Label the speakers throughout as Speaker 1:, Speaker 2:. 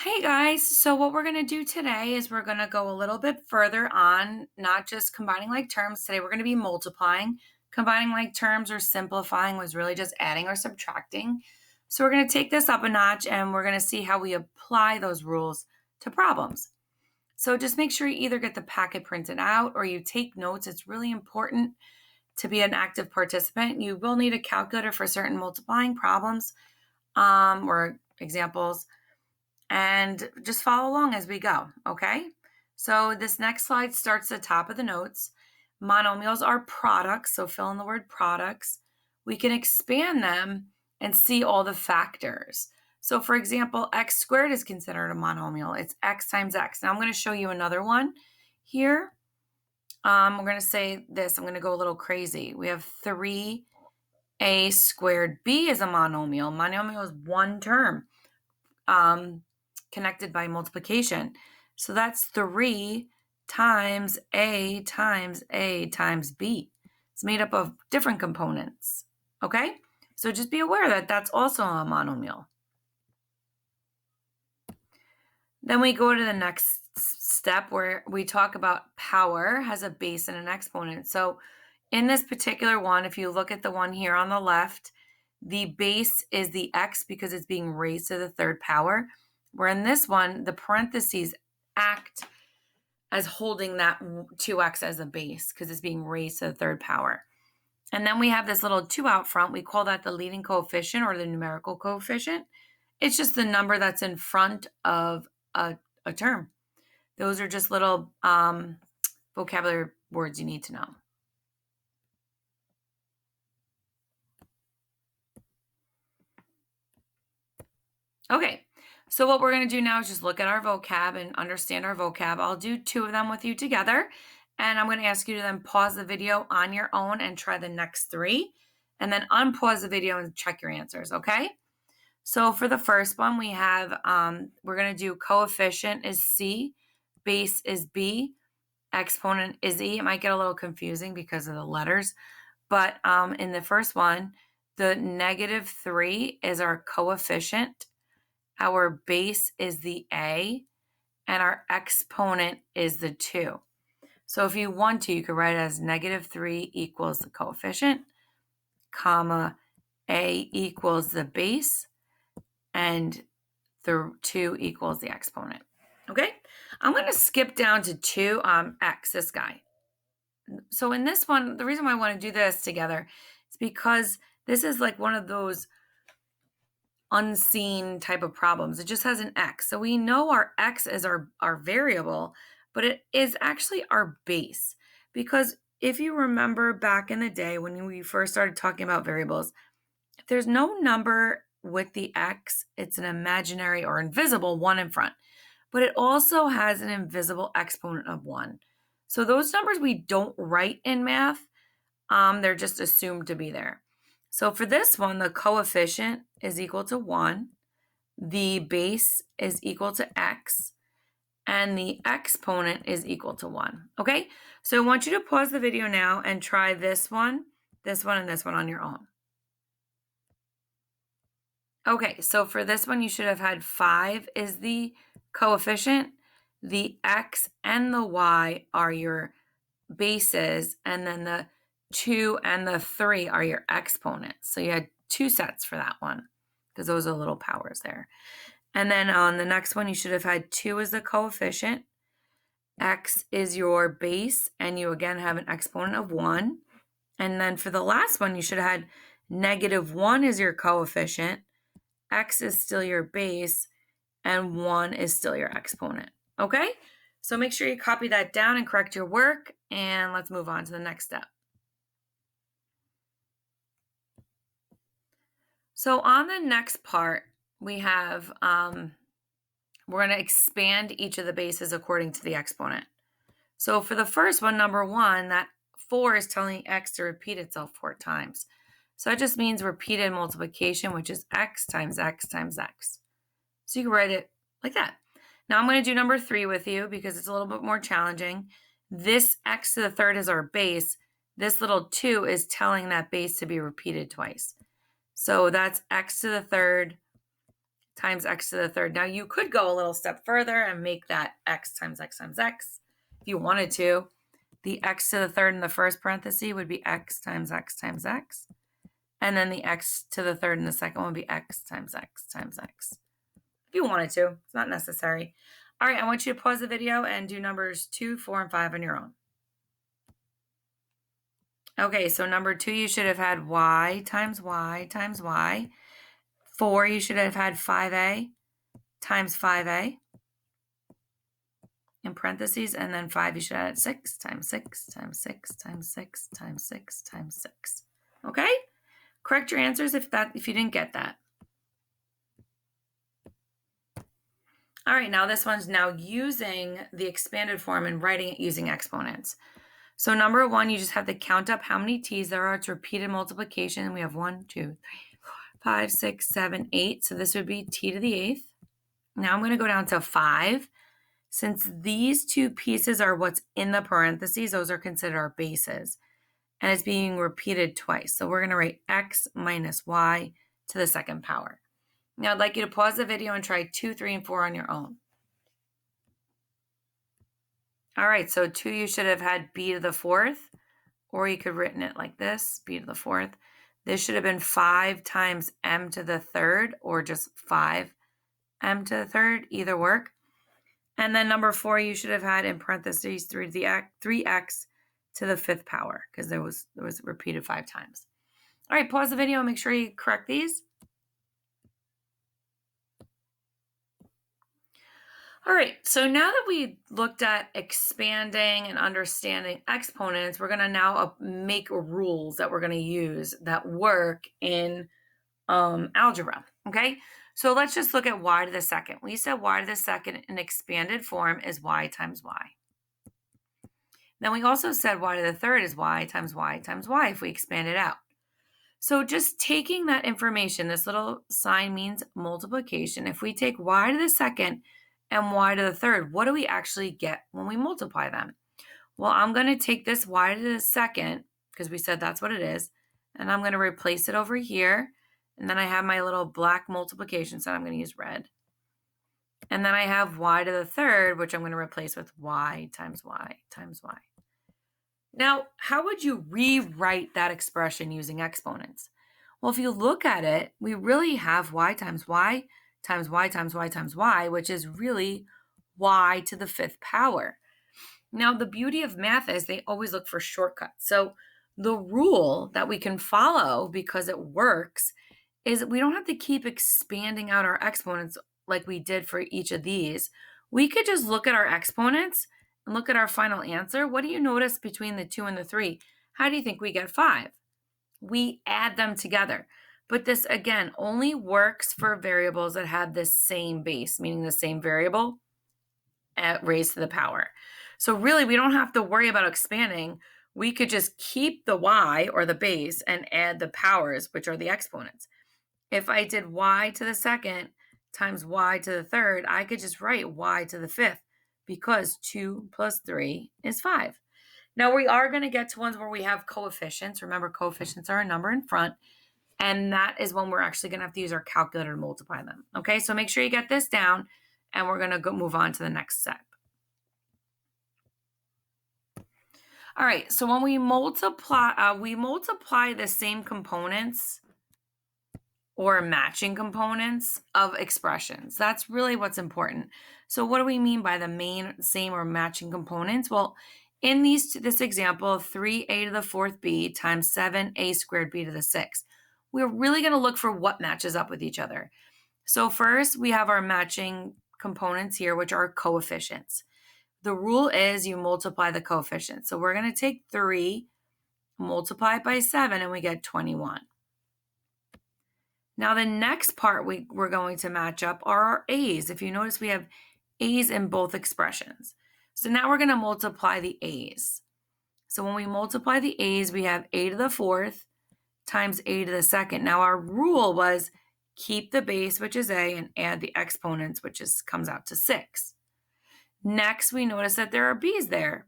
Speaker 1: Hey guys, so what we're going to do today is we're going to go a little bit further on not just combining like terms. Today we're going to be multiplying. Combining like terms or simplifying was really just adding or subtracting. So we're going to take this up a notch and we're going to see how we apply those rules to problems. So just make sure you either get the packet printed out or you take notes. It's really important to be an active participant. You will need a calculator for certain multiplying problems or examples, and just follow along as we go, okay? So this next slide starts at the top of the notes. Monomials are products, so fill in the word products. We can expand them and see all the factors. So for example, x squared is considered a monomial. It's x times x. Now I'm going to show you another one here. We're going to say this. I'm going to go a little crazy. We have 3a squared b is a monomial. Monomial is one term. Connected by multiplication. So that's 3 times A times A times B. It's made up of different components, okay? So just be aware that that's also a monomial. Then we go to the next step where we talk about power has a base and an exponent. So in this particular one, if you look at the one here on the left, the base is the x because it's being raised to the third power. Where in this one, the parentheses act as holding that 2x as a base because it's being raised to the third power. And then we have this little 2 out front. We call that the leading coefficient or the numerical coefficient. It's just the number that's in front of a term. Those are just little vocabulary words you need to know. Okay, so what we're going to do now is just look at our vocab and understand our vocab. I'll do 2 of them with you together, and I'm going to ask you to then pause the video on your own and try the next 3, and then unpause the video and check your answers, okay? So for the first one, we have, we're going to do coefficient is C, base is B, exponent is E. It might get a little confusing because of the letters, but in the first one, the -3 is our coefficient. Our base is the A, and our exponent is the 2. So if you want to, you could write it as -3 equals the coefficient, comma, A equals the base, and the 2 equals the exponent. Okay? I'm going to skip down to 2, x, this guy. So in this one, the reason why I want to do this together is because this is like one of those unseen type of problems. It just has an x. So we know our x is our variable, but it is actually our base. Because if you remember back in the day when we first started talking about variables, if there's no number with the x, it's an imaginary or invisible 1 in front. But it also has an invisible exponent of 1. So those numbers we don't write in math, they're just assumed to be there. So for this one, the coefficient is equal to 1, the base is equal to x, and the exponent is equal to 1, okay? So I want you to pause the video now and try this one, and this one on your own. Okay, so for this one, you should have had 5 is the coefficient, the x and the y are your bases, and then the 2 and the 3 are your exponents. So you had 2 sets for that one because those are little powers there. And then on the next one, you should have had 2 as the coefficient, x is your base, and you again have an exponent of 1. And then for the last one, you should have had -1 is your coefficient, x is still your base, and 1 is still your exponent. Okay? So make sure you copy that down and correct your work, and let's move on to the next step. So on the next part, we have, we're going to expand each of the bases according to the exponent. So for the first one, number 1, that 4 is telling x to repeat itself 4 times. So that just means repeated multiplication, which is x times x times x. So you can write it like that. Now I'm going to do number 3 with you because it's a little bit more challenging. This x to the third is our base. This little 2 is telling that base to be repeated twice. So that's x to the third times x to the third. Now you could go a little step further and make that x times x times x if you wanted to. The x to the third in the first parenthesis would be x times x times x. And then the x to the third in the second one would be x times x times x. If you wanted to, it's not necessary. All right, I want you to pause the video and do numbers 2, 4, and 5 on your own. Okay, so number 2, you should have had y times y times y. 4, you should have had 5a times 5a in parentheses, and then 5, you should have had 6 times 6 times 6 times 6 times 6 times 6. Okay? Correct your answers if you didn't get that. All right, now this one's now using the expanded form and writing it using exponents. So number 1, you just have to count up how many t's there are. It's repeated multiplication. We have 1, 2, 3, 4, 5, 6, 7, 8. So this would be t to the 8th. Now I'm going to go down to 5. Since these two pieces are what's in the parentheses, those are considered our bases. And it's being repeated twice. So we're going to write x minus y to the second power. Now I'd like you to pause the video and try 2, 3, and 4 on your own. All right, so 2, you should have had b to the 4th, or you could have written it like this, b to the 4th. This should have been 5 times m to the 3rd, or just 5m to the 3rd, either work. And then number 4, you should have had in parentheses 3x to the 5th power, because there was repeated 5 times. All right, pause the video and make sure you correct these. All right, so now that we looked at expanding and understanding exponents, we're going to now make rules that we're going to use that work in algebra, okay? So let's just look at y to the second. We said y to the second in expanded form is y times y. Then we also said y to the third is y times y times y if we expand it out. So just taking that information, this little sign means multiplication. If we take y to the second and y to the third, what do we actually get when we multiply them? Well, I'm going to take this y to the second, because we said that's what it is, and I'm going to replace it over here. And then I have my little black multiplication sign. I'm going to use red. And then I have y to the third, which I'm going to replace with y times y times y. Now, how would you rewrite that expression using exponents? Well, if you look at it, we really have y times y times y times y times y, which is really y to the 5th power. Now, the beauty of math is they always look for shortcuts. So the rule that we can follow, because it works, is we don't have to keep expanding out our exponents like we did for each of these. We could just look at our exponents and look at our final answer. What do you notice between the 2 and the 3? How do you think we get 5? We add them together. But this, again, only works for variables that have the same base, meaning the same variable raised to the power. So really, we don't have to worry about expanding. We could just keep the y, or the base, and add the powers, which are the exponents. If I did y to the second times y to the third, I could just write y to the 5th, because 2 plus 3 is 5. Now, we are going to get to ones where we have coefficients. Remember, coefficients are a number in front. And that is when we're actually going to have to use our calculator to multiply them. Okay, so make sure you get this down, and we're going to move on to the next step. All right, so when we multiply the same components or matching components of expressions. That's really what's important. So what do we mean by the same, or matching components? Well, in this example, 3a to the 4th b times 7a squared b to the 6th, we're really going to look for what matches up with each other. So first, we have our matching components here, which are coefficients. The rule is you multiply the coefficients. So we're going to take 3, multiply it by 7, and we get 21. Now, the next part we're going to match up are our a's. If you notice, we have a's in both expressions. So now we're going to multiply the a's. So when we multiply the a's, we have a to the 4th times a to the 2nd. Now, our rule was keep the base, which is a, and add the exponents, which comes out to 6. Next, we notice that there are b's there.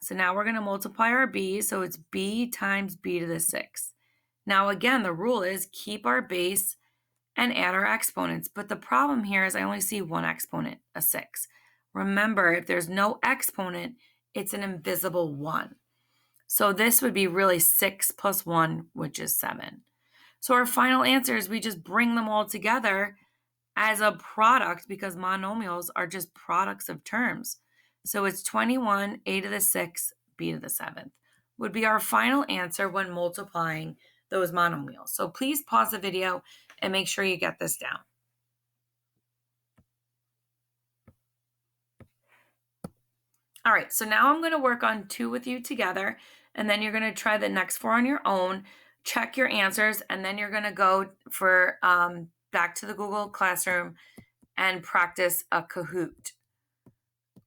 Speaker 1: So now we're going to multiply our b's, so it's b times b to the 6th. Now, again, the rule is keep our base and add our exponents. But the problem here is I only see one exponent, a 6. Remember, if there's no exponent, it's an invisible 1. So this would be really 6 plus 1, which is 7. So our final answer is we just bring them all together as a product because monomials are just products of terms. So it's 21, a to the 6th, b to the 7th would be our final answer when multiplying those monomials. So please pause the video and make sure you get this down. All right, so now I'm going to work on 2 with you together, and then you're going to try the next 4 on your own, check your answers, and then you're going to go for back to the Google Classroom and practice a Kahoot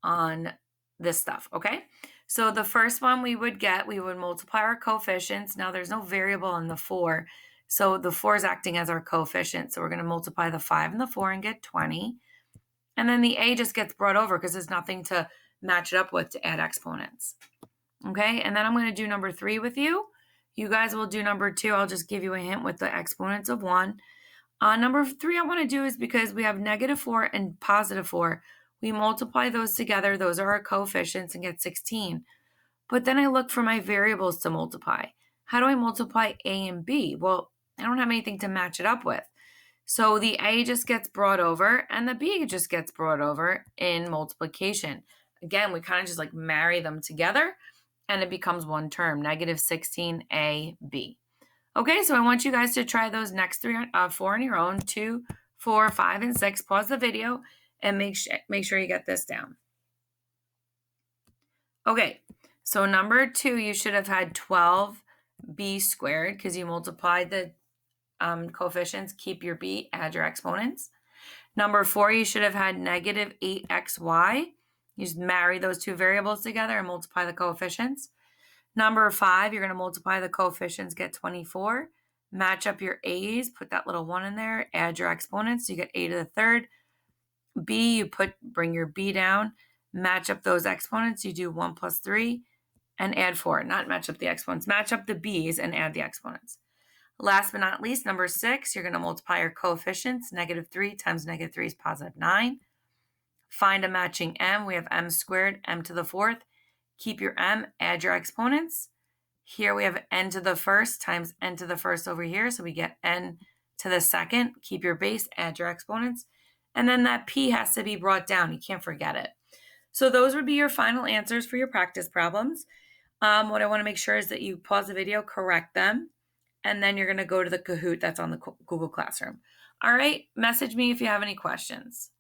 Speaker 1: on this stuff, okay? So the first one we would multiply our coefficients. Now there's no variable in the 4, so the 4 is acting as our coefficient. So we're going to multiply the 5 and the 4 and get 20. And then the a just gets brought over because there's nothing to match it up with to add exponents. Okay, and then I'm going to do number 3 with you. You guys will do number 2. I'll just give you a hint with the exponents of 1. Number 3 I want to do is because we have -4 and +4. We multiply those together. Those are our coefficients and get 16. But then I look for my variables to multiply. How do I multiply a and b? Well, I don't have anything to match it up with. So the a just gets brought over and the b just gets brought over in multiplication. Again, we kind of just like marry them together and it becomes one term, -16ab. Okay, so I want you guys to try those next 4 on your own, 2, 4, 5, and 6. Pause the video and make sure you get this down. Okay, so number 2, you should have had 12b squared because you multiplied the coefficients. Keep your b, add your exponents. Number 4, you should have had -8xy. You just marry those two variables together and multiply the coefficients. Number 5, you're going to multiply the coefficients, get 24. Match up your a's, put that little 1 in there, add your exponents, so you get a to the 3rd. B, you bring your b down, match up those exponents, you do 1 plus 3, and add 4. Not match up the exponents, match up the b's and add the exponents. Last but not least, number 6, you're going to multiply your coefficients. -3 times -3 is +9. Find a matching m. We have m squared, m to the 4th. Keep your m, add your exponents. Here we have n to the 1st times n to the 1st over here, so we get n to the 2nd. Keep your base, add your exponents. And then that p has to be brought down. You can't forget it. So those would be your final answers for your practice problems. What I want to make sure is that you pause the video, correct them, and then you're going to go to the Kahoot that's on the Google Classroom. All right, message me if you have any questions.